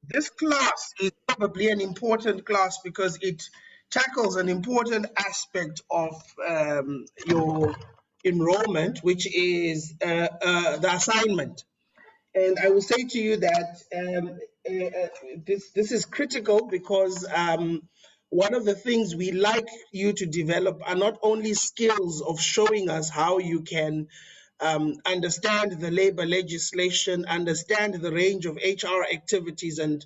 This class is probably an important class because it tackles an important aspect of your enrollment, which is the assignment. And I will say to you that this is critical because one of the things we like you to develop are not only skills of showing us how you can understand the labor legislation, understand the range of HR activities and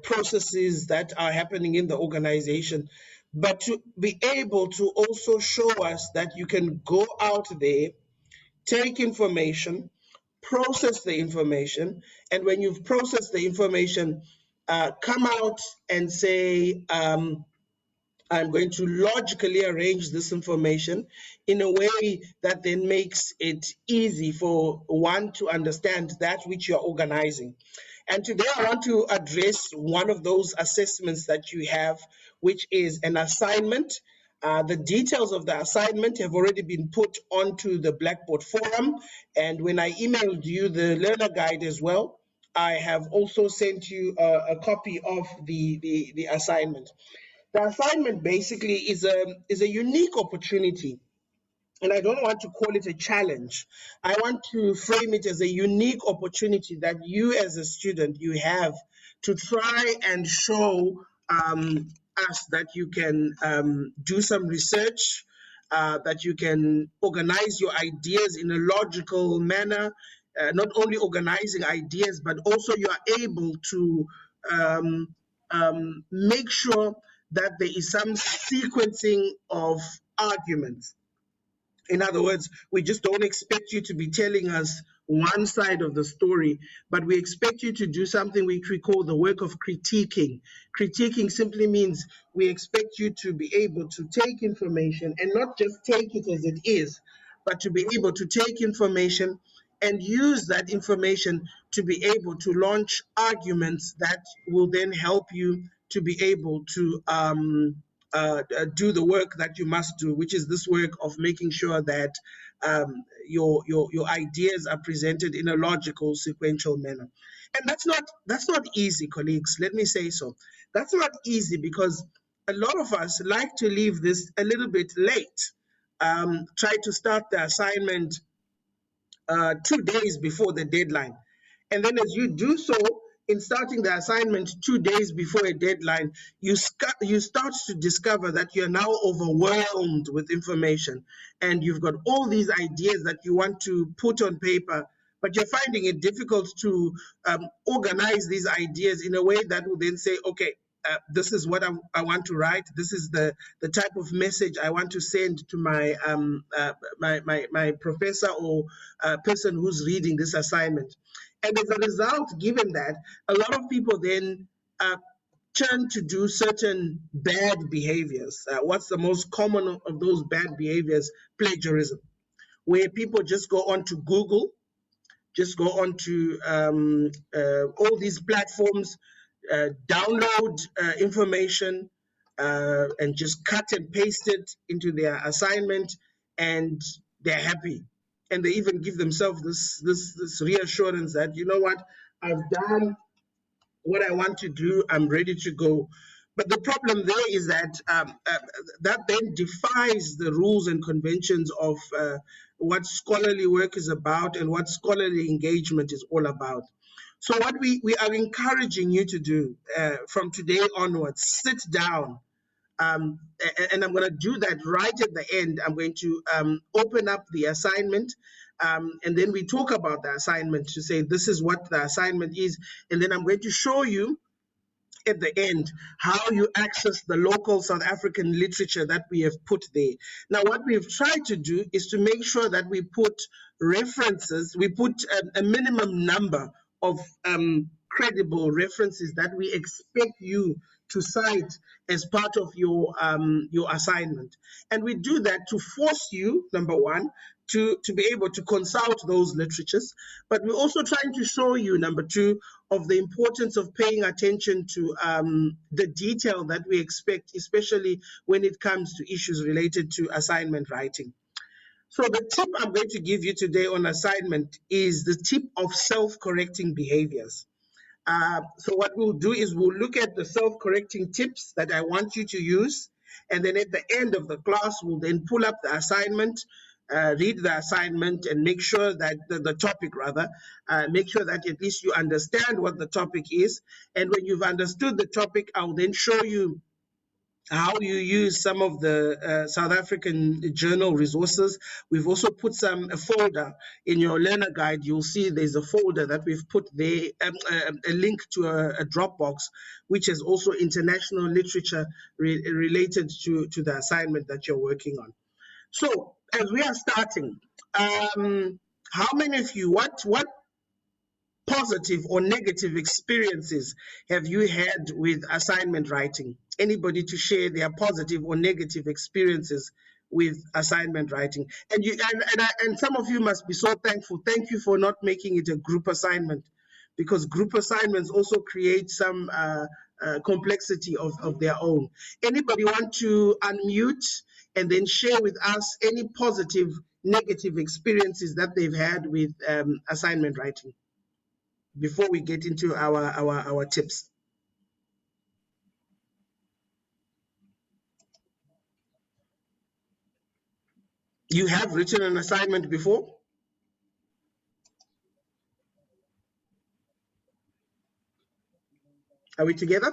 processes that are happening in the organization, but to be able to also show us that you can go out there, take information, process the information, and when you've processed the information, come out and say, I'm going to logically arrange this information in a way that then makes it easy for one to understand that which you're organizing. And today I want to address one of those assessments that you have, which is an assignment. The details of the assignment have already been put onto the Blackboard forum. And when I emailed you the learner guide as well, I have also sent you a copy of the assignment. The assignment basically is a unique opportunity, and I don't want to call it a challenge. I want to frame it as a unique opportunity that you as a student you have to try and show us that you can do some research, that you can organize your ideas in a logical manner, not only organizing ideas, but also you are able to make sure that there is some sequencing of arguments. In other words, we just don't expect you to be telling us one side of the story, but we expect you to do something which we call the work of critiquing. Critiquing simply means we expect you to be able to take information and not just take it as it is, but to be able to take information and use that information to be able to launch arguments that will then help you to be able to do the work that you must do, which is this work of making sure that your ideas are presented in a logical, sequential manner. And that's not easy, colleagues. Let me say so. That's not easy because a lot of us like to leave this a little bit late. Try to start the assignment 2 days before the deadline. And then as you do so, in starting the assignment 2 days before a deadline, you start to discover that you're now overwhelmed with information and you've got all these ideas that you want to put on paper, but you're finding it difficult to organize these ideas in a way that will then say, okay, this is what I want to write. This is the type of message I want to send to my my professor or person who's reading this assignment. And as a result, given that, a lot of people then turn to do certain bad behaviors. What's the most common of those bad behaviors? Plagiarism, where people just go on to Google, just go on to all these platforms, download information, and just cut and paste it into their assignment, and they're happy. And they even give themselves this reassurance that, you know what, I've done what I want to do, I'm ready to go. But the problem there is that that then defies the rules and conventions of what scholarly work is about and what scholarly engagement is all about. So what we are encouraging you to do from today onwards, sit down, and I'm going to do that right at the end. I'm going to open up the assignment, and then we talk about the assignment to say this is what the assignment is, and then I'm going to show you at the end how you access the local South African literature that we have put there. Now, what we've tried to do is to make sure that we put references, we put a minimum number of credible references that we expect you to cite as part of your assignment. And we do that to force you, number one, to be able to consult those literatures, but we're also trying to show you, number two, of the importance of paying attention to the detail that we expect, especially when it comes to issues related to assignment writing. So the tip I'm going to give you today on assignment is the tip of self-correcting behaviors. So what we'll do is we'll look at the self-correcting tips that I want you to use. And then at the end of the class, we'll then pull up the assignment, read the assignment, and make sure that the topic rather, make sure that at least you understand what the topic is. And when you've understood the topic, I'll then show you how you use some of the South African journal resources. We've also put a folder in your learner guide. You'll see there's a folder that we've put there, a link to a Dropbox, which is also international literature related to the assignment that you're working on. So as we are starting, how many of you, what positive or negative experiences have you had with assignment writing? Anybody to share their positive or negative experiences with assignment writing? And some of you must be so thankful. Thank you for not making it a group assignment, because group assignments also create some complexity of their own. Anybody want to unmute and then share with us any positive, negative experiences that they've had with assignment writing before we get into our tips? You have written an assignment before? Are we together?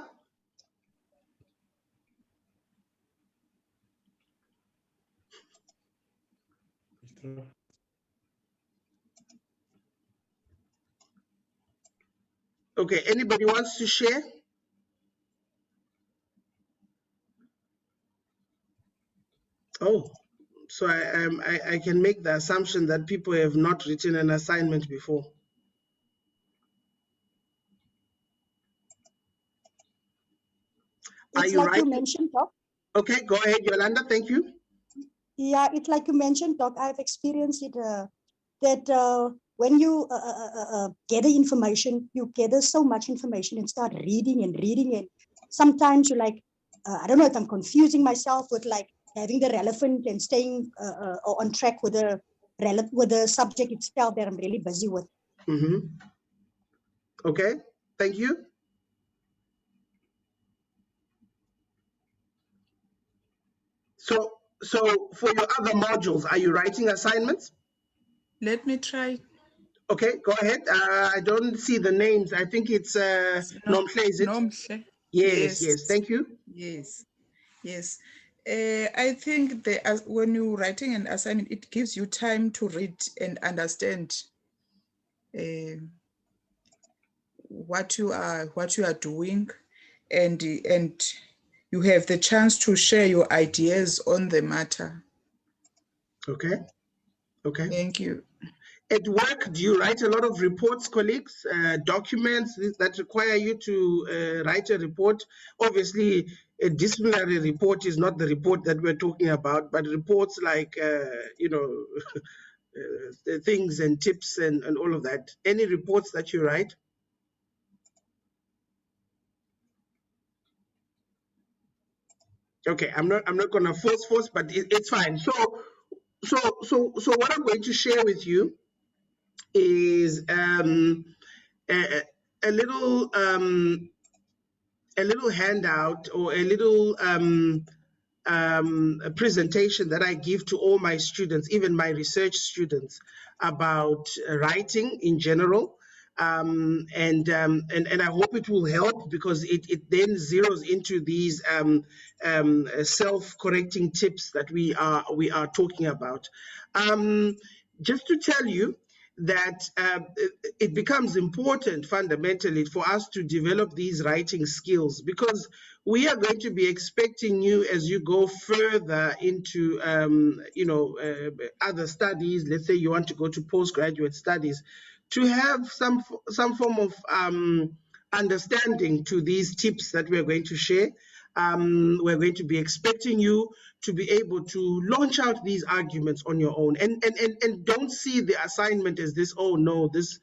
Okay, anybody wants to share? Oh, so I can make the assumption that people have not written an assignment before. It's like you mentioned, Doc. Okay, go ahead, Yolanda. Thank you. Yeah, it's like you mentioned, Doc. I've experienced it that when you gather information, you gather so much information and start reading and reading. And sometimes you're like, I don't know if I'm confusing myself with like having the relevant and staying on track with the subject itself that I'm really busy with. Mm-hmm. Okay, thank you. So for your other modules, are you writing assignments? Let me try. Okay, go ahead. I don't see the names. I think it's Nomhle, is it? Nomhle. Yes. Thank you. Yes. I think when you're writing an assignment, it gives you time to read and understand what you are doing, and you have the chance to share your ideas on the matter. Okay. Thank you. At work, do you write a lot of reports, colleagues, documents that require you to write a report? Obviously, a disciplinary report is not the report that we're talking about, but reports like, the things and tips and all of that. Any reports that you write? Okay, I'm not going to force, but it's fine. So what I'm going to share with you is a little handout, or a little a presentation that I give to all my students, even my research students, about writing in general. And I hope it will help, because it then zeroes into these self-correcting tips that we are talking about. Just to tell you that it becomes important fundamentally for us to develop these writing skills, because we are going to be expecting you, as you go further into other studies. Let's say you want to go to postgraduate studies, to have some form of understanding to these tips that we're going to share. We're going to be expecting you to be able to launch out these arguments on your own, and don't see the assignment as this, oh no, this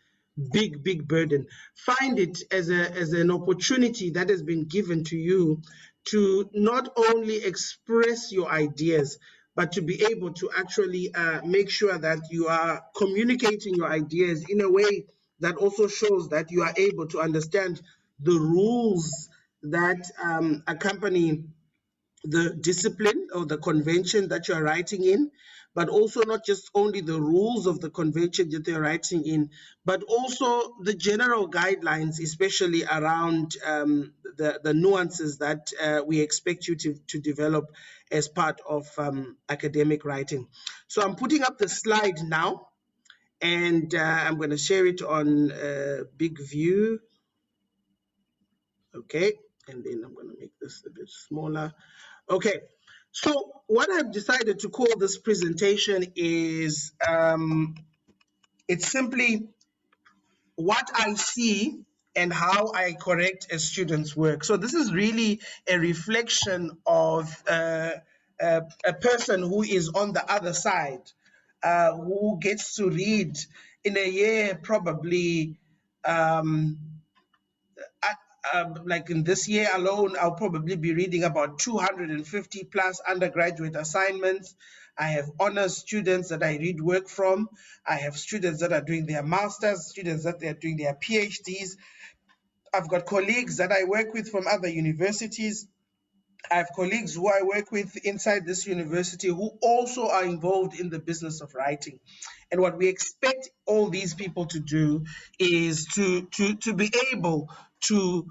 big burden. Find it as an opportunity that has been given to you to not only express your ideas, but to be able to actually make sure that you are communicating your ideas in a way that also shows that you are able to understand the rules that accompany the discipline or the convention that you're writing in, but also not just only the rules of the convention that you're writing in, but also the general guidelines, especially around the nuances that we expect you to develop as part of academic writing. So I'm putting up the slide now, and I'm going to share it on big view. Okay, and then I'm going to make this a bit smaller. Okay, so what I've decided to call this presentation is it's simply what I see and how I correct a student's work. So this is really a reflection of a person who is on the other side, who gets to read in a year probably like in this year alone, I'll probably be reading about 250 plus undergraduate assignments. I have honors students that I read work from. I have students that are doing their masters, students that they are doing their PhDs. I've got colleagues that I work with from other universities. I have colleagues who I work with inside this university who also are involved in the business of writing. And what we expect all these people to do is to be able to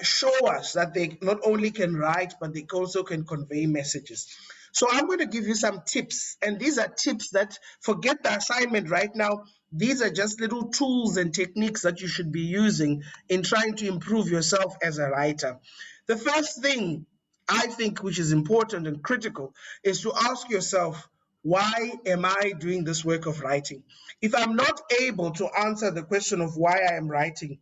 show us that they not only can write, but they also can convey messages. So I'm going to give you some tips, and these are tips that, forget the assignment right now, these are just little tools and techniques that you should be using in trying to improve yourself as a writer. The first thing I think which is important and critical is to ask yourself, why am I doing this work of writing? If I'm not able to answer the question of why I am writing,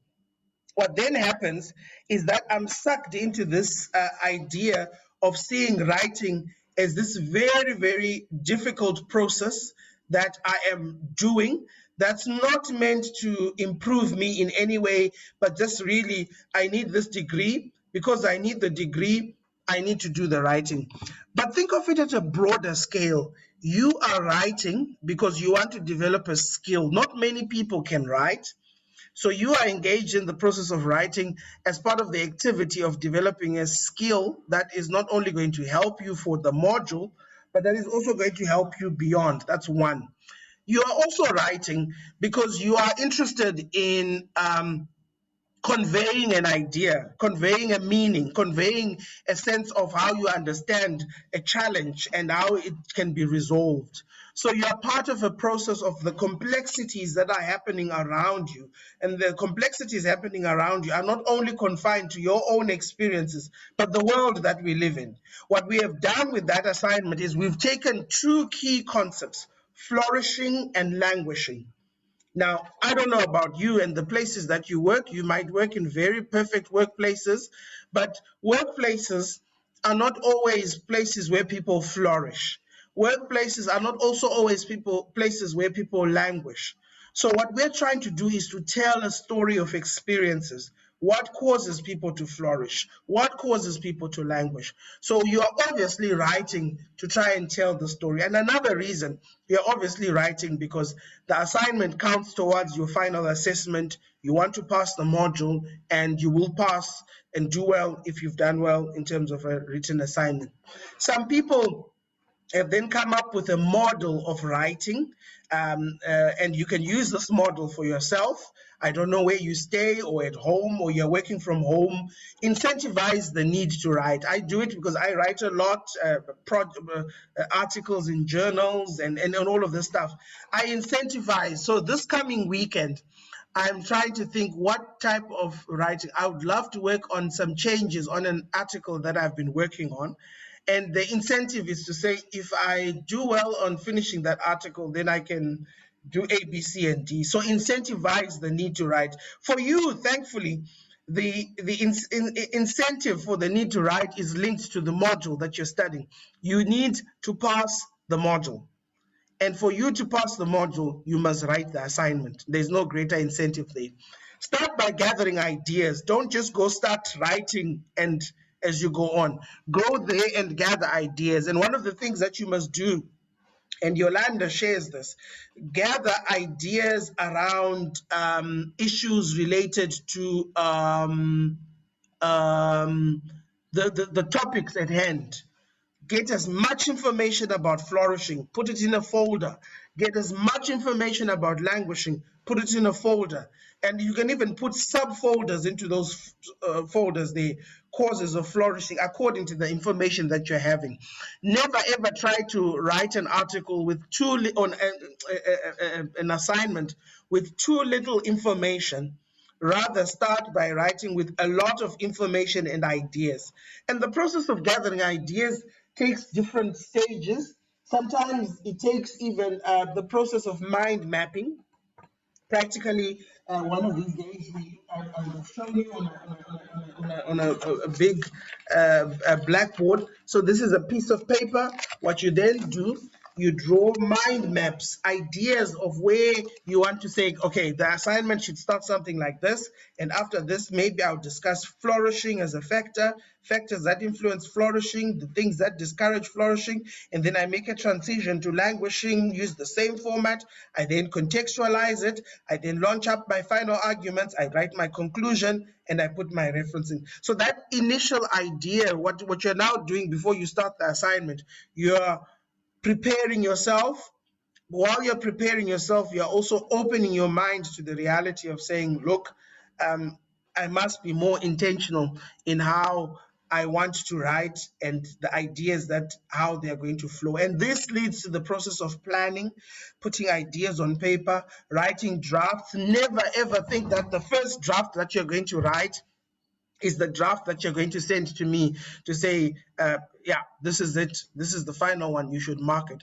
what then happens is that I'm sucked into this idea of seeing writing as this very, very difficult process that I am doing that's not meant to improve me in any way, but just really, I need this degree. Because I need the degree, I need to do the writing. But think of it at a broader scale. You are writing because you want to develop a skill. Not many people can write. So you are engaged in the process of writing as part of the activity of developing a skill that is not only going to help you for the module, but that is also going to help you beyond. That's one. You are also writing because you are interested in conveying an idea, conveying a meaning, conveying a sense of how you understand a challenge and how it can be resolved. So you are part of a process of the complexities that are happening around you. And the complexities happening around you are not only confined to your own experiences, but the world that we live in. What we have done with that assignment is we've taken two key concepts, flourishing and languishing. Now, I don't know about you and the places that you work. You might work in very perfect workplaces, but workplaces are not always places where people flourish. Workplaces are not also always places where people languish. So what we're trying to do is to tell a story of experiences. What causes people to flourish? What causes people to languish? So you are obviously writing to try and tell the story. And another reason, you're obviously writing because the assignment counts towards your final assessment. You want to pass the module, and you will pass and do well if you've done well in terms of a written assignment. Some people have then come up with a model of writing, and you can use this model for yourself. I don't know where you stay or at home or you're working from home. Incentivize the need to write. I do it because I write a lot, articles in journals and all of this stuff. I incentivize. So this coming weekend, I'm trying to think what type of writing. I would love to work on some changes on an article that I've been working on. And the incentive is to say, if I do well on finishing that article, then I can do A, B, C, and D. So incentivize the need to write. For you, thankfully, the incentive for the need to write is linked to the module that you're studying. You need to pass the module. And for you to pass the module, you must write the assignment. There's no greater incentive there. Start by gathering ideas. Don't just go start writing and as you go on. Go there and gather ideas. And one of the things that you must do and Yolanda shares this, gather ideas around issues related to the topics at hand. Get as much information about flourishing, put it in a folder. Get as much information about languishing, put it in a folder. And you can even put subfolders into those folders, the causes of flourishing, according to the information that you're having. Never ever try to write an article with an assignment with too little information. Rather, start by writing with a lot of information and ideas. And the process of gathering ideas takes different stages. Sometimes it takes even the process of mind mapping. Practically, one of these days, I will show you on a big blackboard. So this is a piece of paper. What you then do, you draw mind maps, ideas of where you want to say, okay, the assignment should start something like this. And after this, maybe I'll discuss flourishing as a factor, factors that influence flourishing, the things that discourage flourishing. And then I make a transition to languishing, use the same format. I then contextualize it. I then launch up my final arguments. I write my conclusion and I put my referencing. So that initial idea, what you're now doing before you start the assignment, you're preparing yourself. While you're preparing yourself, you're also opening your mind to the reality of saying, look, I must be more intentional in how I want to write and the ideas that how they're going to flow. And this leads to the process of planning, putting ideas on paper, writing drafts. Never ever think that the first draft that you're going to write is the draft that you're going to send to me to say, yeah, this is it. This is the final one. You should mark it.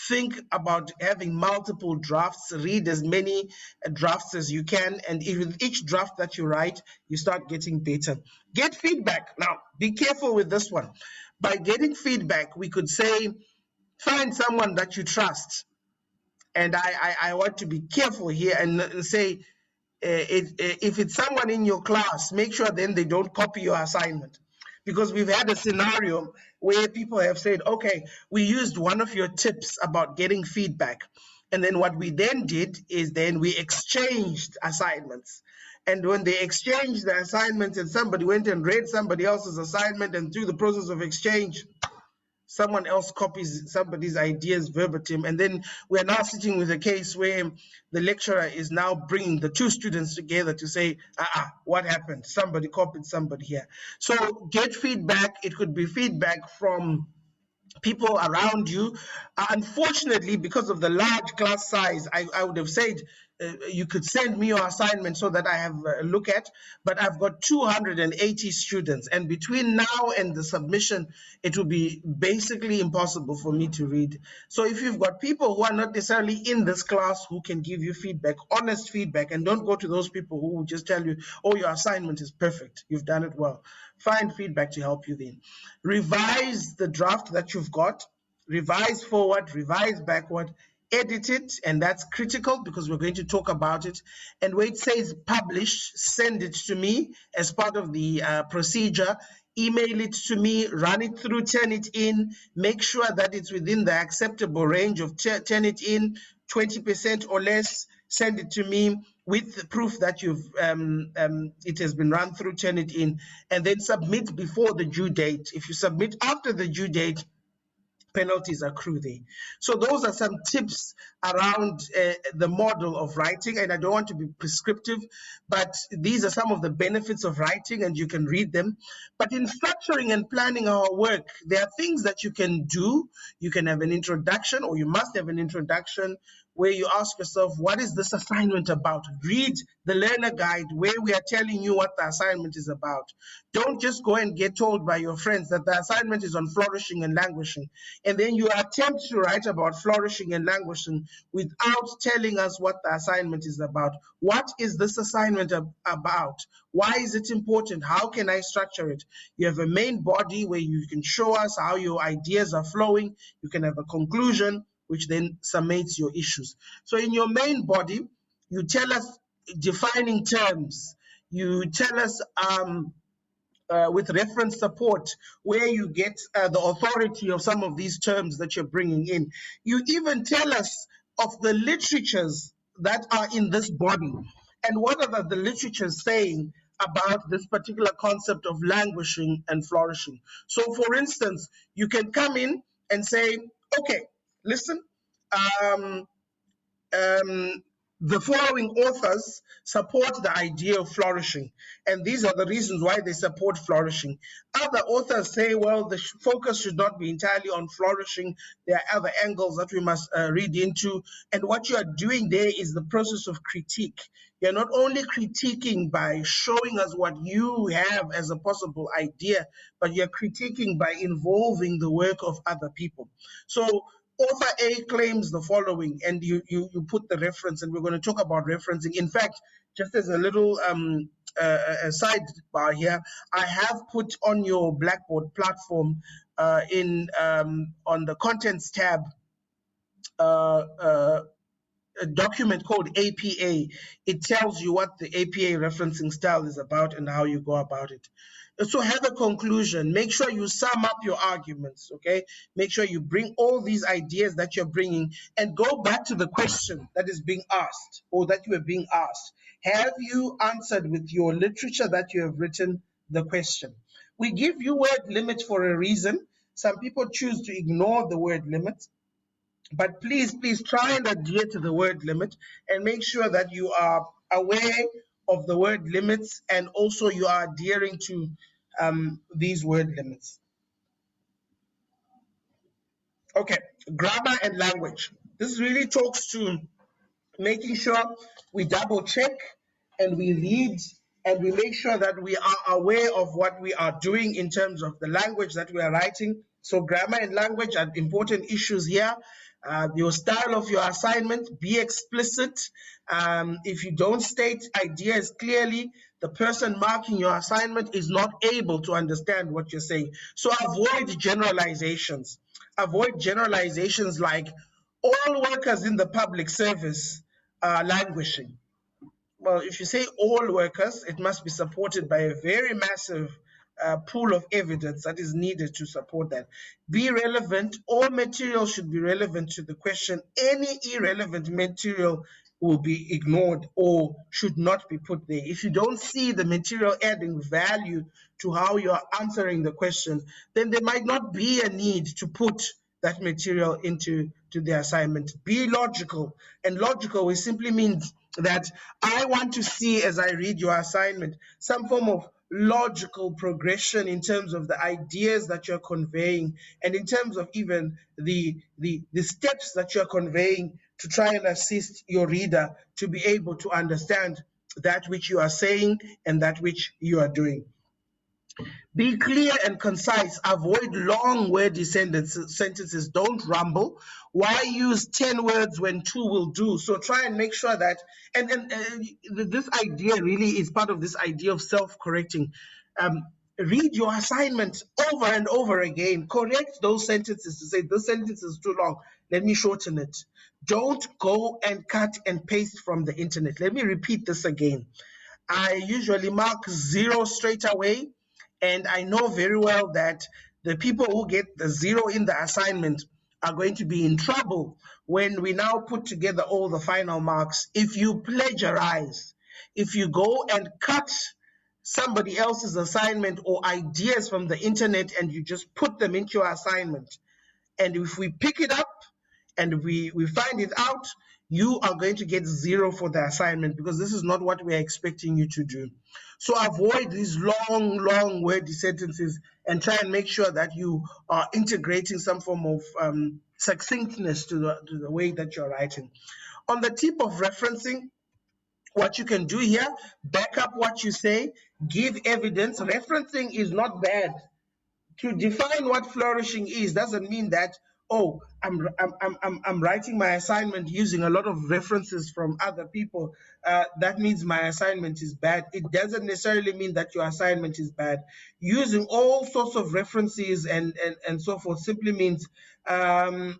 Think about having multiple drafts. Read as many drafts as you can. And with each draft that you write, you start getting better. Get feedback. Now, be careful with this one. By getting feedback, we could say, find someone that you trust. And I want to be careful here and say, if it's someone in your class, make sure then they don't copy your assignment. Because we've had a scenario where people have said, okay, we used one of your tips about getting feedback. And then what we then did is then we exchanged assignments. And when they exchanged the assignments and somebody went and read somebody else's assignment, and through the process of exchange, someone else copies somebody's ideas verbatim, and then we're now sitting with a case where the lecturer is now bringing the two students together to say, what happened? Somebody copied somebody here. So get feedback. It could be feedback from people around you. Unfortunately, because of the large class size, I would have said you could send me your assignment so that I have a look at, but I've got 280 students, and between now and the submission, it will be basically impossible for me to read. So if you've got people who are not necessarily in this class who can give you feedback, honest feedback, and don't go to those people who will just tell you, oh, your assignment is perfect, you've done it well. Find feedback to help you then. Revise the draft that you've got, revise forward, revise backward, edit it, and that's critical because we're going to talk about it. And where it says publish, send it to me as part of the procedure. Email it to me, run it through, turn it in, make sure that it's within the acceptable range of turn it in, 20% or less, send it to me with the proof that you've it has been run through, turn it in, and then submit before the due date. If you submit after the due date, penalties accrue there. So those are some tips around the model of writing, and I don't want to be prescriptive, but these are some of the benefits of writing, and you can read them. But in structuring and planning our work, there are things that you can do. You can have an introduction, or you must have an introduction where you ask yourself, what is this assignment about? Read the learner guide where we are telling you what the assignment is about. Don't just go and get told by your friends that the assignment is on flourishing and languishing, and then you attempt to write about flourishing and languishing without telling us what the assignment is about. What is this assignment about? Why is it important? How can I structure it? You have a main body where you can show us how your ideas are flowing. You can have a conclusion, which then summates your issues. So in your main body, you tell us defining terms. You tell us with reference support, where you get the authority of some of these terms that you're bringing in. You even tell us of the literatures that are in this body and what are the literatures saying about this particular concept of languishing and flourishing. So, for instance, you can come in and say, okay, listen, um, um, the following authors support the idea of flourishing, and these are the reasons why they support flourishing. Other authors say, well, the focus should not be entirely on flourishing. There are other angles that we must read into, and what you are doing there is the process of critique. You're not only critiquing by showing us what you have as a possible idea, but you're critiquing by involving the work of other people. So author A claims the following, and you put the reference, and we're going to talk about referencing. In fact, just as a little a sidebar here, I have put on your Blackboard platform on the contents tab a document called APA. It tells you what the APA referencing style is about and how you go about it. So have a conclusion. Make sure you sum up your arguments, okay? Make sure you bring all these ideas that you're bringing and go back to the question that is being asked or that you are being asked. Have you answered with your literature that you have written the question? We give you word limits for a reason. Some people choose to ignore the word limit. But please try and adhere to the word limit and make sure that you are aware of the word limits and also you are adhering to these word limits. Okay, grammar and language. This really talks to making sure we double check and we read and we make sure that we are aware of what we are doing in terms of the language that we are writing. So grammar and language are important issues here. Your style of your assignment, be explicit. If you don't state ideas clearly, the person marking your assignment is not able to understand what you're saying. So avoid generalizations. Avoid generalizations like all workers in the public service are languishing. Well, if you say all workers, it must be supported by a very massive pool of evidence that is needed to support that. Be relevant. All material should be relevant to the question. Any irrelevant material will be ignored or should not be put there. If you don't see the material adding value to how you are answering the question, then there might not be a need to put that material into the assignment. Be logical. And logical, it simply means that I want to see, as I read your assignment, some form of logical progression in terms of the ideas that you're conveying and in terms of even the steps that you're conveying to try and assist your reader to be able to understand that which you are saying and that which you are doing. Be clear and concise. Avoid long wordy sentences. Don't rumble. Why use 10 words when 2 will do? So try and make sure that, and this idea really is part of this idea of self-correcting. Read your assignment over and over again. Correct those sentences to say, this sentence is too long. Let me shorten it. Don't go and cut and paste from the internet. Let me repeat this again. I usually mark 0 straight away. And I know very well that the people who get the 0 in the assignment are going to be in trouble when we now put together all the final marks. If you plagiarize, if you go and cut somebody else's assignment or ideas from the internet and you just put them into your assignment, and if we pick it up and we find it out, you are going to get 0 for the assignment because this is not what we're expecting you to do. So avoid these long wordy sentences and try and make sure that you are integrating some form of succinctness to the way that you're writing. On the tip of referencing, what you can do here, back up what you say, give evidence. Referencing is not bad. To define what flourishing is doesn't mean that, oh, I'm writing my assignment using a lot of references from other people. That means my assignment is bad. It doesn't necessarily mean that your assignment is bad. Using all sorts of references and so forth simply means you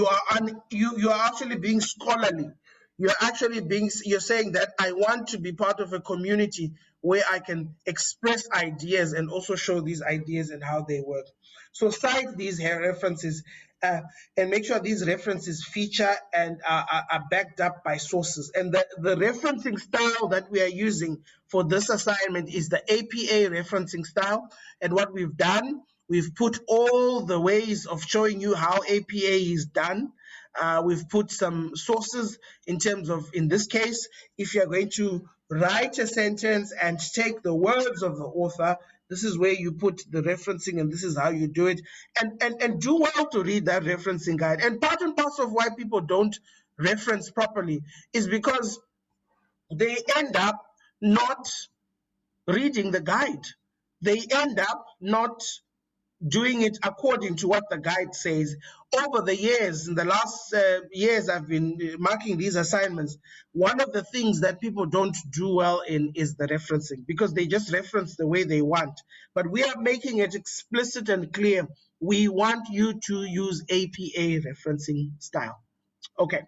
are actually being scholarly. You're saying that I want to be part of a community where I can express ideas and also show these ideas and how they work. So cite these references and make sure these references feature and are backed up by sources. And the referencing style that we are using for this assignment is the APA referencing style. And what we've done, we've put all the ways of showing you how APA is done. We've put some sources in terms of, in this case, if you're going to write a sentence and take the words of the author, this is where you put the referencing and this is how you do it. And do well to read that referencing guide. And part and parcel of why people don't reference properly is because they end up not reading the guide. They end up not doing it according to what the guide says. Over the years, in the last years I've been marking these assignments, one of the things that people don't do well in is the referencing, because they just reference the way they want. But we are making it explicit and clear. We want you to use APA referencing style. Okay,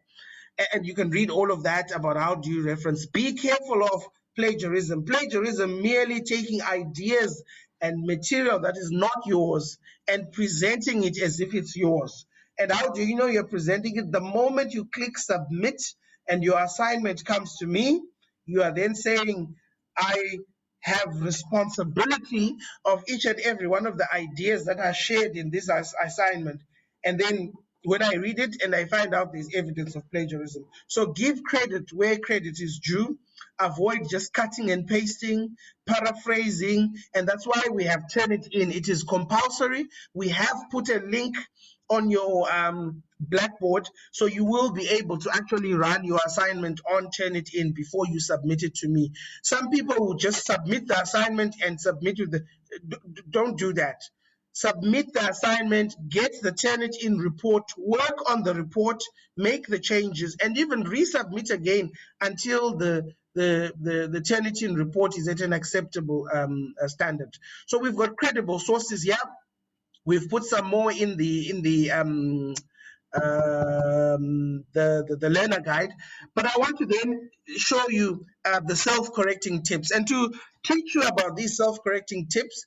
and you can read all of that about how do you reference. Be careful of plagiarism. Plagiarism, merely taking ideas and material that is not yours and presenting it as if it's yours. And how do you know you're presenting it? The moment you click submit and your assignment comes to me, you are then saying, I have responsibility of each and every one of the ideas that are shared in this assignment. And then when I read it and I find out there's evidence of plagiarism. So give credit where credit is due. Avoid just cutting and pasting, paraphrasing, and that's why we have Turnitin. It is compulsory. We have put a link on your Blackboard, so you will be able to actually run your assignment on Turnitin before you submit it to me. Some people will just submit the assignment and submit with the, don't do that. Submit the assignment, get the Turnitin report, work on the report, make the changes, and even resubmit again until the Turnitin report is at an acceptable standard. So we've got credible sources here. We've put some more in the learner guide, but I want to then show you the self-correcting tips. And to teach you about these self-correcting tips,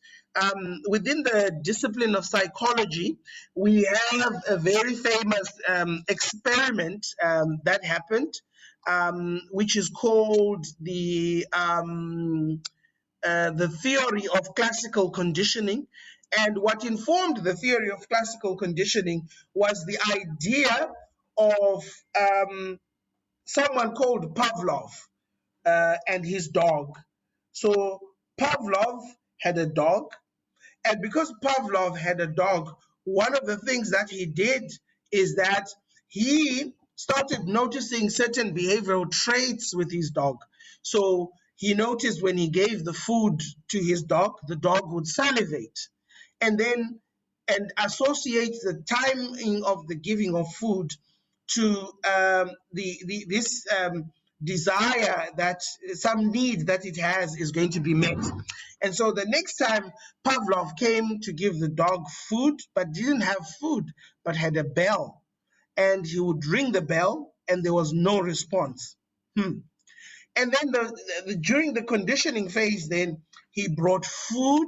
within the discipline of psychology, we have a very famous experiment that happened, which is called the theory of classical conditioning. And what informed the theory of classical conditioning was the idea of someone called Pavlov and his dog. So Pavlov had a dog, and because Pavlov had a dog, one of the things that he did is that he started noticing certain behavioral traits with his dog. So he noticed when he gave the food to his dog, the dog would salivate, and associate the timing of the giving of food to this desire that some need that it has is going to be met. And so the next time Pavlov came to give the dog food, but didn't have food, but had a bell, and he would ring the bell and there was no response. And then during the conditioning phase, then he brought food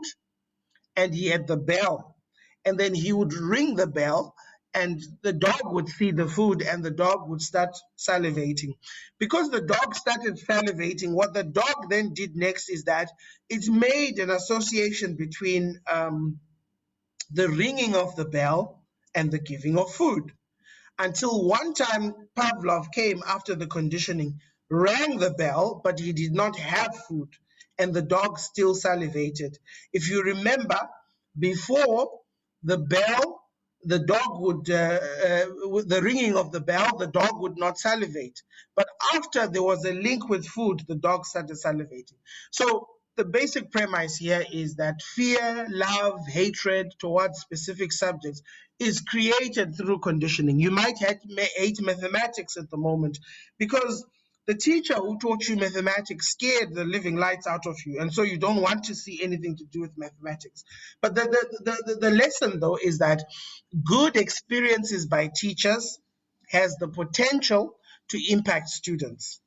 and he had the bell, and then he would ring the bell and the dog would see the food and the dog would start salivating. Because the dog started salivating, what the dog then did next is that it made an association between the ringing of the bell and the giving of food. Until one time Pavlov came after the conditioning, rang the bell, but he did not have food, and the dog still salivated. If you remember, before the bell, the dog would, with the ringing of the bell, the dog would not salivate. But after there was a link with food, the dog started salivating. So the basic premise here is that fear, love, hatred towards specific subjects is created through conditioning. You might hate mathematics at the moment because the teacher who taught you mathematics scared the living lights out of you, and so you don't want to see anything to do with mathematics. But the lesson, though, is that good experiences by teachers has the potential to impact students.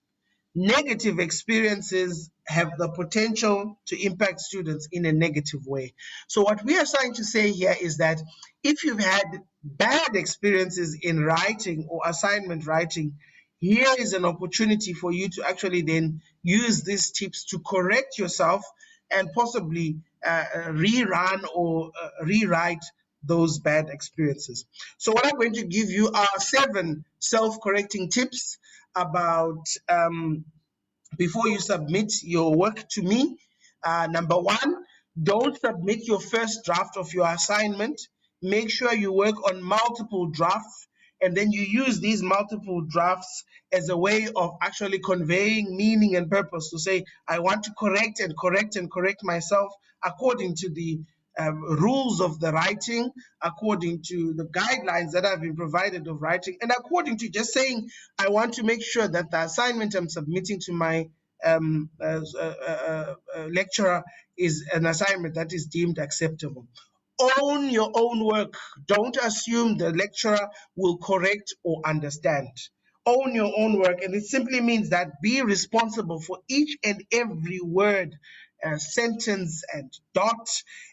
Negative experiences have the potential to impact students in a negative way. So what we are trying to say here is that if you've had bad experiences in writing or assignment writing, here is an opportunity for you to actually then use these tips to correct yourself and possibly rerun or rewrite those bad experiences. So what I'm going to give you are 7 self-correcting tips about before you submit your work to me. Number 1, don't submit your first draft of your assignment. Make sure you work on multiple drafts, and then you use these multiple drafts as a way of actually conveying meaning and purpose, to say, I want to correct and correct and correct myself according to the rules of the writing, according to the guidelines that have been provided of writing, and according to just saying, I want to make sure that the assignment I'm submitting to my lecturer is an assignment that is deemed acceptable. Own your own work. Don't assume the lecturer will correct or understand. Own your own work, and it simply means that be responsible for each and every word, sentence, and dot,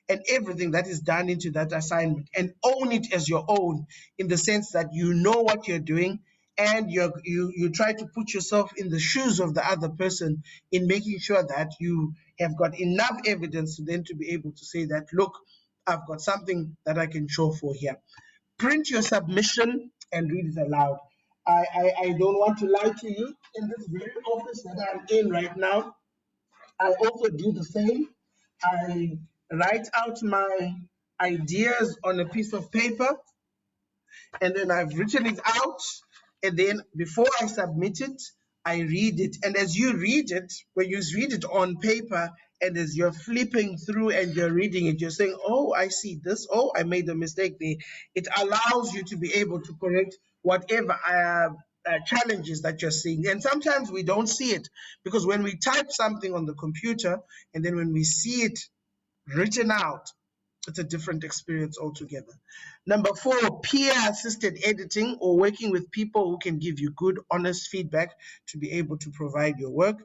and everything that is done into that assignment, and own it as your own, in the sense that you know what you're doing, and you try to put yourself in the shoes of the other person in making sure that you have got enough evidence to then to be able to say that, look, I've got something that I can show for here. Print your submission and read it aloud. I don't want to lie to you. In this very office that I'm in right now, I also do the same. I write out my ideas on a piece of paper, and then I've written it out, and then before I submit it, I read it. And as you read it, when you read it on paper, and as you're flipping through and you're reading it, you're saying, oh, I see this, oh, I made a mistake there. It allows you to be able to correct whatever challenges that you're seeing. And sometimes we don't see it, because when we type something on the computer and then when we see it written out, it's a different experience altogether. Number 4, peer-assisted editing, or working with people who can give you good, honest feedback to be able to provide your work.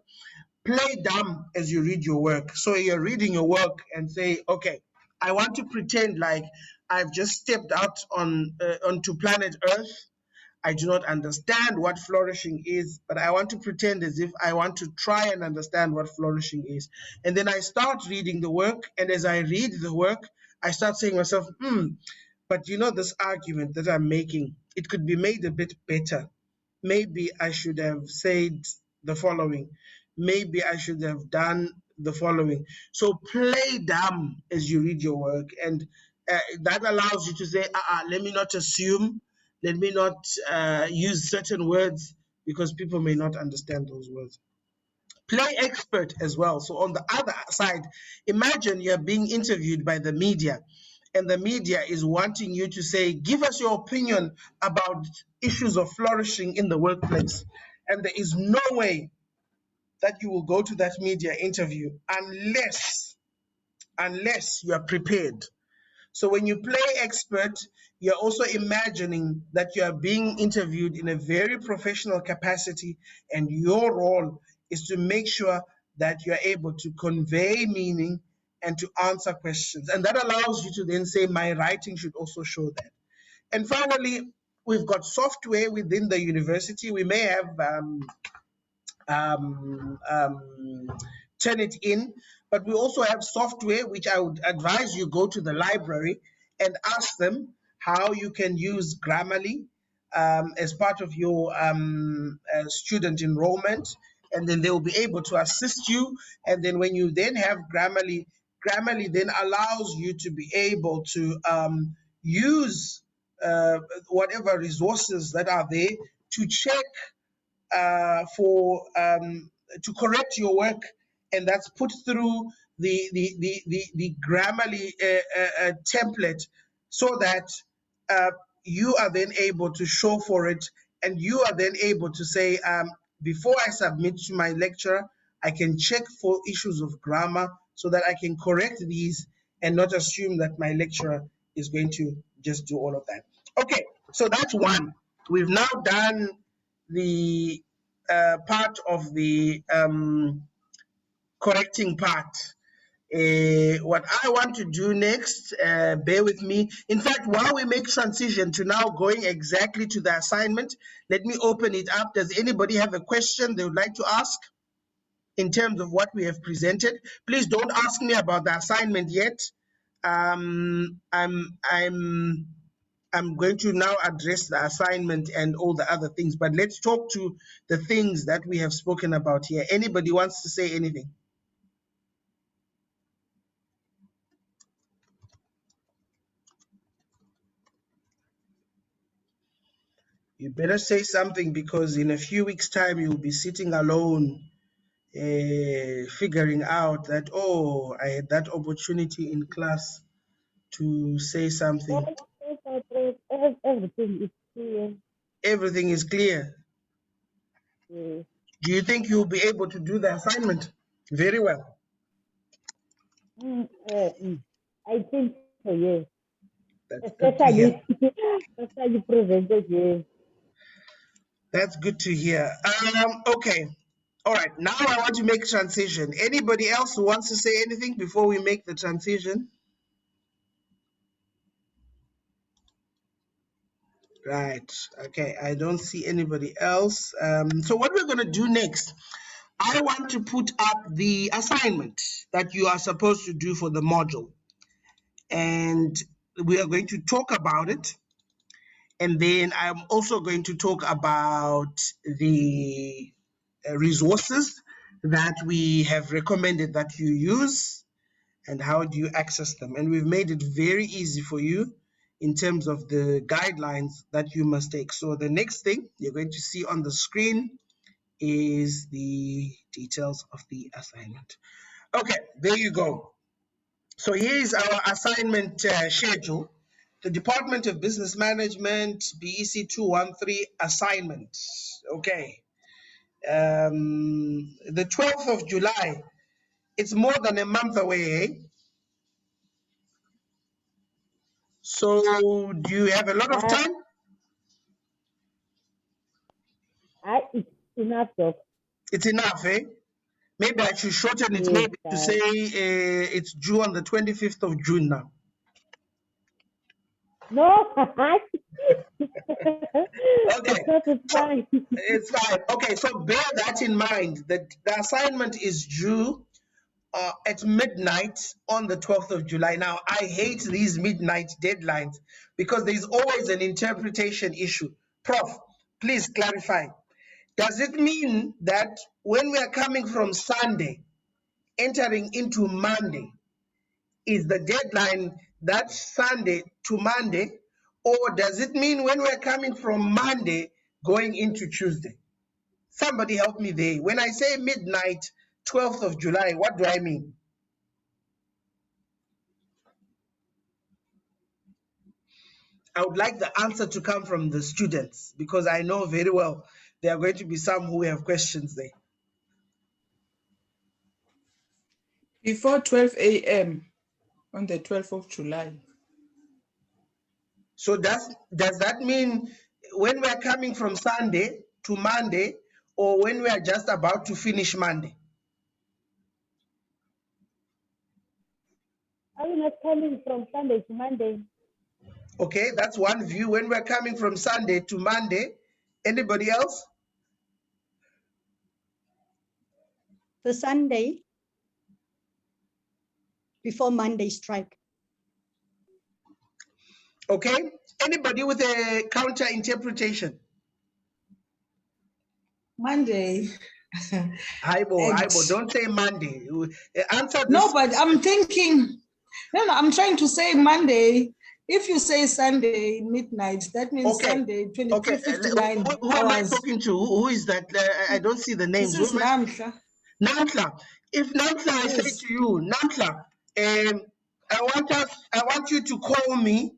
Play dumb as you read your work. So you're reading your work and say, okay, I want to pretend like I've just stepped out onto planet Earth. I do not understand what flourishing is, but I want to pretend as if I want to try and understand what flourishing is. And then I start reading the work, and as I read the work, I start saying to myself, but you know, this argument that I'm making, it could be made a bit better. Maybe I should have said the following. Maybe I should have done the following. So play dumb as you read your work, and that allows you to say, let me not assume, let me not use certain words, because people may not understand those words. Play expert as well. So on the other side, imagine you're being interviewed by the media, and the media is wanting you to say, give us your opinion about issues of flourishing in the workplace. And there is no way that you will go to that media interview unless you are prepared. So when you play expert, you're also imagining that you are being interviewed in a very professional capacity, and your role is to make sure that you're able to convey meaning and to answer questions. And that allows you to then say, my writing should also show that. And finally, we've got software within the university. We may have Turnitin, but we also have software, which I would advise you go to the library and ask them how you can use Grammarly as part of your student enrollment, and then they will be able to assist you. And then when you then have Grammarly, Grammarly then allows you to be able to use whatever resources that are there to check to correct your work, and that's put through the Grammarly template, so that you are then able to show for it, and you are then able to say, before I submit to my lecturer, I can check for issues of grammar so that I can correct these and not assume that my lecturer is going to just do all of that. Okay, so that's one. We've now done the part of the correcting part. What I want to do next, bear with me. In fact, while we make transition to now going exactly to the assignment, let me open it up. Does anybody have a question they would like to ask in terms of what we have presented? Please don't ask me about the assignment yet. I'm going to now address the assignment and all the other things, but let's talk to the things that we have spoken about here. Anybody wants to say anything? You better say something, because in a few weeks' time you'll be sitting alone, figuring out that, oh, I had that opportunity in class to say something. Everything is clear. Everything is clear. Yes. Do you think you'll be able to do the assignment very well? I think so, yes. That's good to hear. Especially presented, yes. That's good to hear. Okay. All right. Now I want to make transition. Anybody else who wants to say anything before we make the transition? Right. Okay. I don't see anybody else. So what we're going to do next, I want to put up the assignment that you are supposed to do for the module. And we are going to talk about it. And then I'm also going to talk about the resources that we have recommended that you use and how do you access them. And we've made it very easy for you in terms of the guidelines that you must take. So the next thing you're going to see on the screen is the details of the assignment. Okay, there you go. So here is our assignment schedule. The Department of Business Management, BEC 213 assignment. Okay. The 12th of July, it's more than a month away, eh? So do you have a lot of time? It's enough, Doc. It's enough, eh? Maybe I should shorten it, Yes, maybe to say it's due on the 25th of June now. No. Okay, It's fine. it's fine. Okay, so bear that in mind, that the assignment is due at midnight on the 12th of July. Now, I hate these midnight deadlines because there's always an interpretation issue. Prof, please clarify. Does it mean that when we are coming from Sunday, entering into Monday, is the deadline that Sunday to Monday? Or does it mean when we're coming from Monday going into Tuesday? Somebody help me there. When I say midnight, 12th of July, what do I mean? I would like the answer to come from the students, because I know very well there are going to be some who have questions there. Before 12 a.m. on the 12th of July. So does that mean when we're coming from Sunday to Monday, or when we are just about to finish Monday? Are you not coming from Sunday to Monday? Okay, that's one view. When we're coming from Sunday to Monday. Anybody else? The Sunday before Monday strike. Okay, anybody with a counter interpretation? Monday. Hibo, don't say Monday. Answer this. No, but I'm thinking, no, I'm trying to say Monday. If you say Sunday midnight, that means Okay. Sunday 23:59 Who am I hours. talking to? Who is that? I don't see the names. This is Namhla. Namhla. If Namhla, I say to you, Namhla, I want you to call me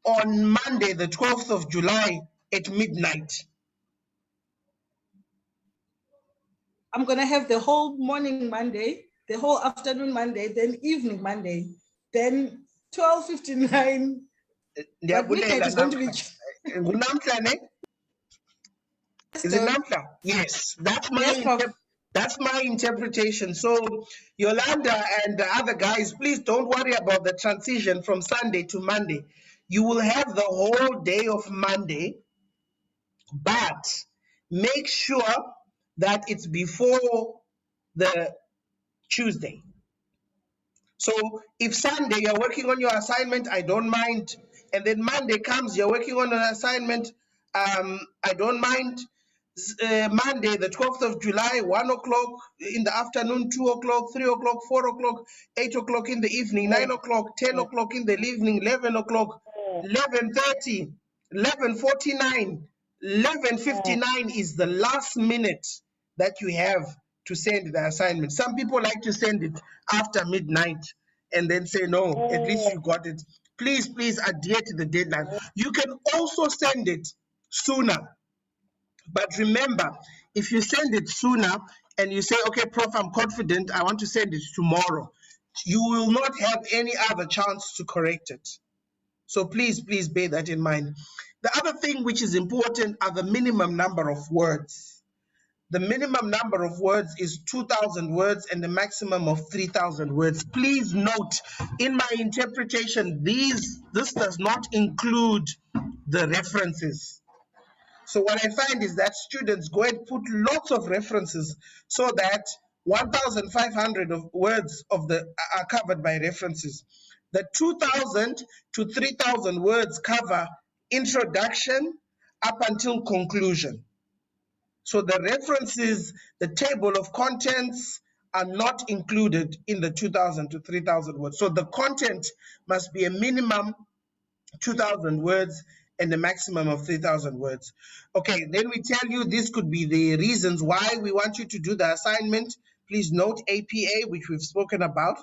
on Monday, the 12th of July at midnight. I'm going to have the whole morning Monday, the whole afternoon Monday, then evening Monday, then 12:59. But midnight is going to be... Is it Namhla? Yes, Yes, Prof. that's my interpretation. So Yolanda and the other guys, please don't worry about the transition from Sunday to Monday. You will have the whole day of Monday, but make sure that it's before the Tuesday. So if Sunday you're working on your assignment, I don't mind. And then Monday comes, you're working on an assignment, I don't mind. Monday, the 12th of July, 1 o'clock in the afternoon, 2 o'clock, 3 o'clock, 4 o'clock, 8 o'clock in the evening, 9 o'clock, 10 o'clock in the evening, 11 o'clock, 11:30, 11:49, 11:59 is the last minute that you have to send the assignment. Some people like to send it after midnight and then say, no, at least you got it. Please, please adhere to the deadline. You can also send it sooner. But remember, if you send it sooner and you say, okay, Prof, I'm confident, I want to send it tomorrow, you will not have any other chance to correct it. So please, please bear that in mind. The other thing which is important are the minimum number of words. The minimum number of words is 2,000 words and the maximum of 3,000 words. Please note, in my interpretation, this does not include the references. So what I find is that students go and put lots of references so that 1,500 of words are covered by references. The 2,000 to 3,000 words cover introduction up until conclusion. So the references, the table of contents are not included in the 2,000 to 3,000 words. So the content must be a minimum 2,000 words and a maximum of 3,000 words. Okay, then we tell you this could be the reasons why we want you to do the assignment. Please note APA, which we've spoken about.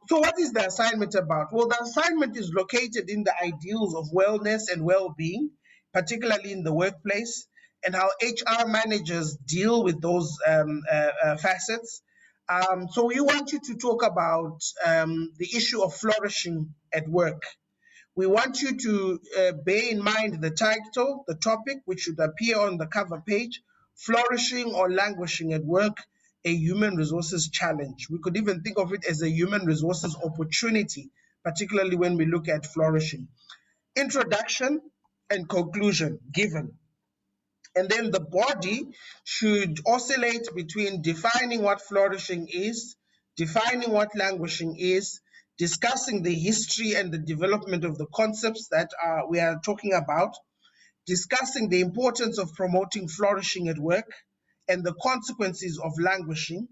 So what is the assignment about? Well, the assignment is located in the ideals of wellness and well-being, particularly in the workplace, and how HR managers deal with those facets. So we want you to talk about the issue of flourishing at work. We want you to bear in mind the title, the topic, which should appear on the cover page, Flourishing or Languishing at Work, a Human Resources Challenge. We could even think of it as a human resources opportunity, particularly when we look at flourishing. Introduction and conclusion given. And then the body should oscillate between defining what flourishing is, defining what languishing is, discussing the history and the development of the concepts that we are talking about, discussing the importance of promoting flourishing at work and the consequences of languishing,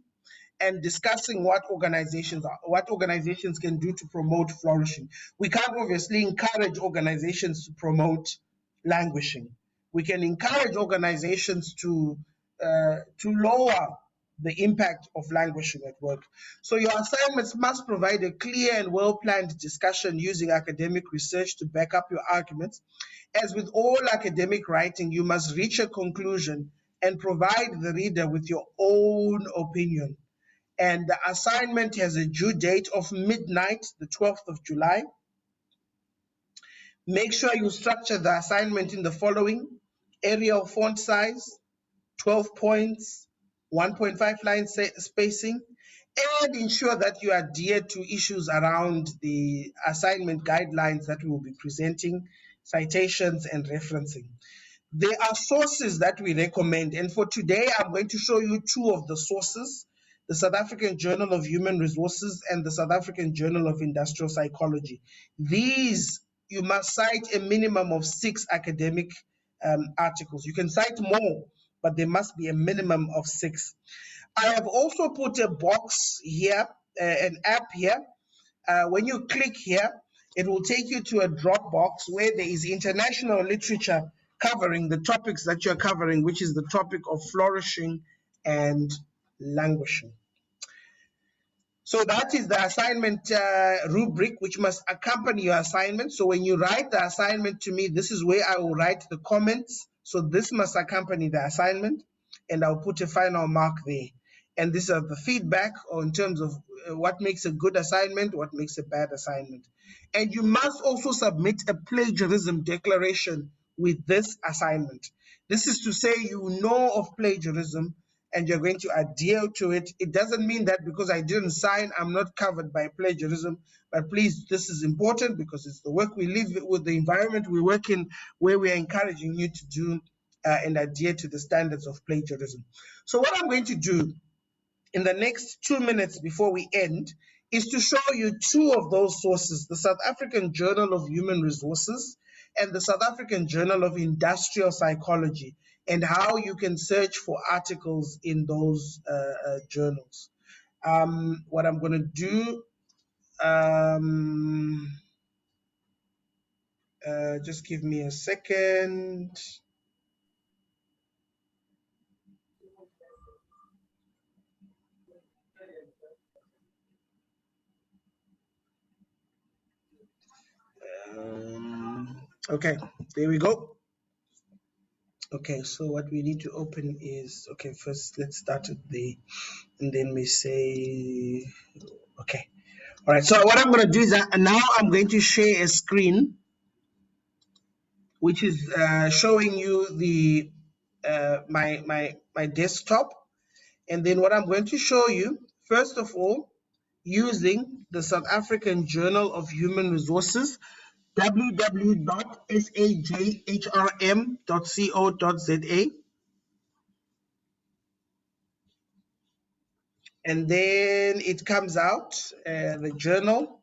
and discussing what organizations can do to promote flourishing. We can't obviously encourage organizations to promote languishing. We can encourage organizations to lower the impact of languishing at work. So your assignments must provide a clear and well-planned discussion using academic research to back up your arguments. As with all academic writing, you must reach a conclusion and provide the reader with your own opinion. And the assignment has a due date of midnight, the 12th of July. Make sure you structure the assignment in the following: area of font size, 12 points, 1.5 line spacing, and ensure that you adhere to issues around the assignment guidelines that we will be presenting, citations and referencing. There are sources that we recommend, and for today I'm going to show you two of the sources: the South African Journal of Human Resources and the South African Journal of Industrial Psychology. These, you must cite a minimum of 6 academic articles. You can cite more, but there must be a minimum of 6. I have also put a box here, an app here. When you click here, it will take you to a drop box where there is international literature covering the topics that you're covering, which is the topic of flourishing and languishing. So that is the assignment rubric which must accompany your assignment. So when you write the assignment to me, this is where I will write the comments. So this must accompany the assignment, and I'll put a final mark there. And these are the feedback in terms of what makes a good assignment, what makes a bad assignment. And you must also submit a plagiarism declaration with this assignment. This is to say you know of plagiarism and you're going to adhere to it. It doesn't mean that because I didn't sign, I'm not covered by plagiarism. But please, this is important because it's the work we live with, the environment we work in, where we are encouraging you to do and adhere to the standards of plagiarism. So what I'm going to do in the next 2 minutes before we end is to show you two of those sources, the South African Journal of Human Resources and the South African Journal of Industrial Psychology, and how you can search for articles in those journals. What I'm going to do, just give me a second. Okay, there we go. Okay, so what we need to open is, okay, first let's start with the, and then we say, okay. All right, so what I'm going to do is that now I'm going to share a screen, which is showing you the my desktop. And then what I'm going to show you, first of all, using the South African Journal of Human Resources, www.sajhrm.co.za. And then it comes out, the journal.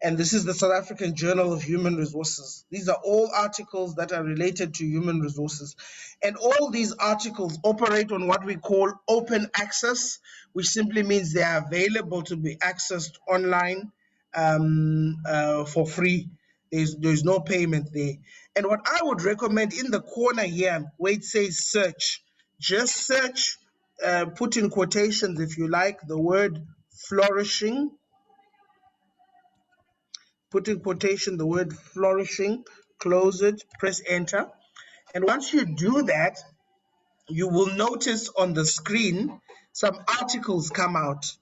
And this is the South African Journal of Human Resources. These are all articles that are related to human resources. And all these articles operate on what we call open access, which simply means they are available to be accessed online for free. There's no payment there. And what I would recommend in the corner here, where it says search, just search, put in quotations if you like, the word flourishing. Put in quotation the word flourishing, close it, press enter. And once you do that, you will notice on the screen some articles come out.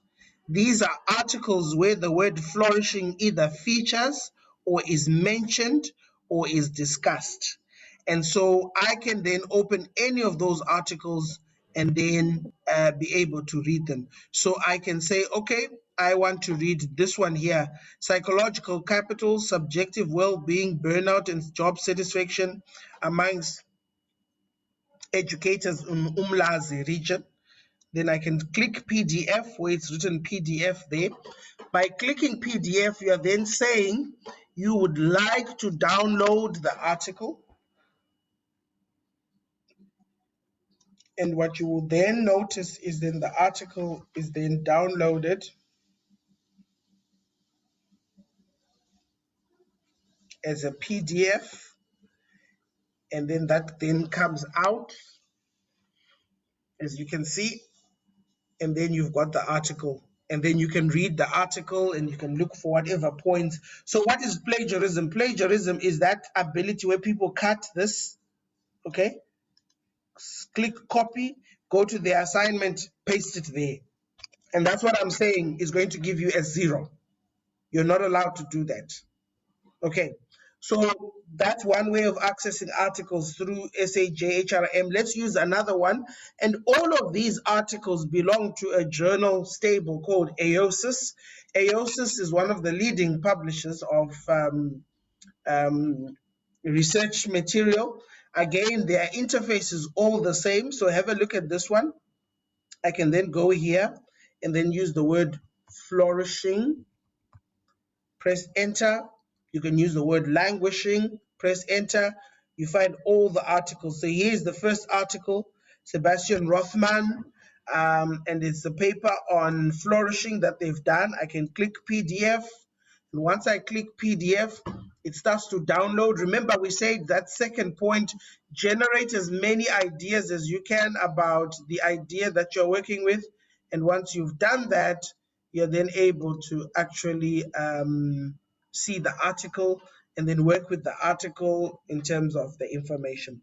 These are articles where the word flourishing either features or is mentioned or is discussed. And so I can then open any of those articles and then be able to read them. So I can say, okay, I want to read this one here, psychological capital, subjective well-being, burnout and job satisfaction amongst educators in Umlazi region. Then I can click PDF where it's written PDF there. By clicking PDF, you are then saying you would like to download the article. And what you will then notice is then the article is then downloaded as a PDF. And then that then comes out, as you can see. And then you've got the article. And then you can read the article and you can look for whatever points. So what is plagiarism? Plagiarism is that ability where people cut this, okay? Click copy, go to the assignment, paste it there. And that's what I'm saying is going to give you a 0. You're not allowed to do that. Okay, so that's one way of accessing articles through SAJHRM. Let's use another one. And all of these articles belong to a journal stable called AOSIS. AOSIS is one of the leading publishers of research material. Again, their interface is all the same. So have a look at this one. I can then go here and then use the word flourishing, press enter. You can use the word languishing, press enter. You find all the articles. So here's the first article, Sebastian Rothman, and it's the paper on flourishing that they've done. I can click PDF. And once I click PDF, it starts to download. Remember, we said that second point, generate as many ideas as you can about the idea that you're working with. And once you've done that, you're then able to actually see the article and then work with the article in terms of the information.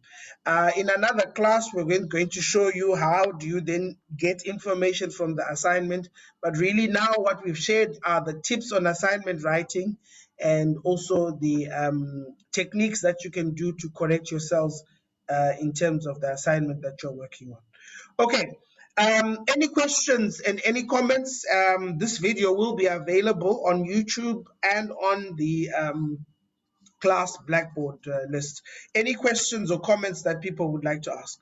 In another class, we're going to show you how do you then get information from the assignment. But really now what we've shared are the tips on assignment writing and also the techniques that you can do to correct yourselves in terms of the assignment that you're working on. Okay, any questions and any comments? This video will be available on YouTube and on the class Blackboard list. Any questions or comments that people would like to ask?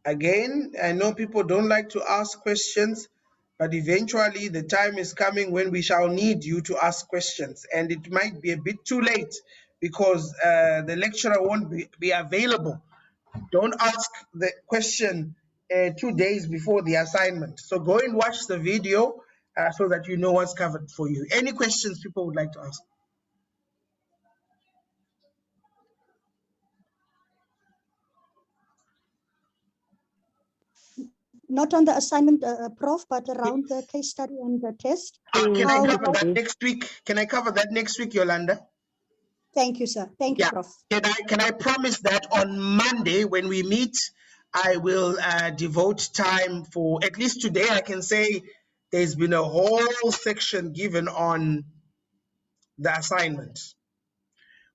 Again, I know people don't like to ask questions, but eventually the time is coming when we shall need you to ask questions, and it might be a bit too late because the lecturer won't be available. Don't ask the question 2 days before the assignment. So go and watch the video so that you know what's covered for you. Any questions people would like to ask? Not on the assignment, Prof, but around the case study and the test. Can I How- cover that next week? Can I cover that next week, Yolanda? Thank you, sir. Thank you, Yeah. Prof. Can I promise that on Monday when we meet, I will devote time for, at least today, I can say there's been a whole section given on the assignment.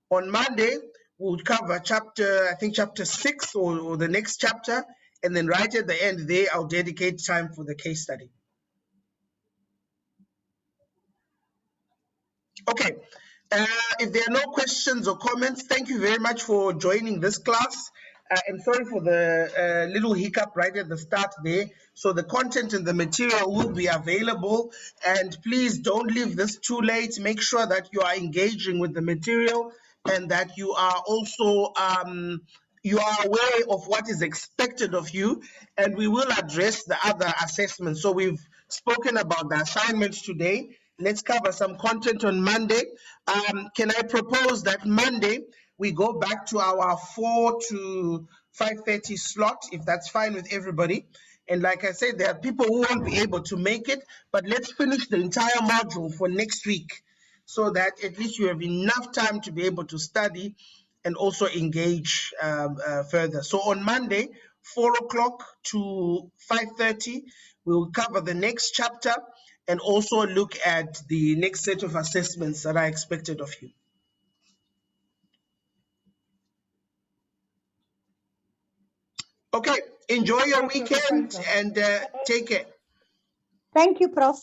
On Monday, we'll cover chapter, I think chapter 6 or the next chapter, and then right at the end there, I'll dedicate time for the case study. Okay, if there are no questions or comments, thank you very much for joining this class. And sorry for the little hiccup right at the start there. So the content and the material will be available. And please don't leave this too late. Make sure that you are engaging with the material and that you are also you are aware of what is expected of you, and we will address the other assessments. So we've spoken about the assignments today. Let's cover some content on Monday. Can I propose that Monday we go back to our 4 to 5:30 slot, if that's fine with everybody? And like I said, there are people who won't be able to make it, but let's finish the entire module for next week so that at least you have enough time to be able to study and also engage further. So on Monday, 4 o'clock to 5:30, we'll cover the next chapter and also look at the next set of assessments that are expected of you. Okay, enjoy your weekend and take care. Thank you, Prof.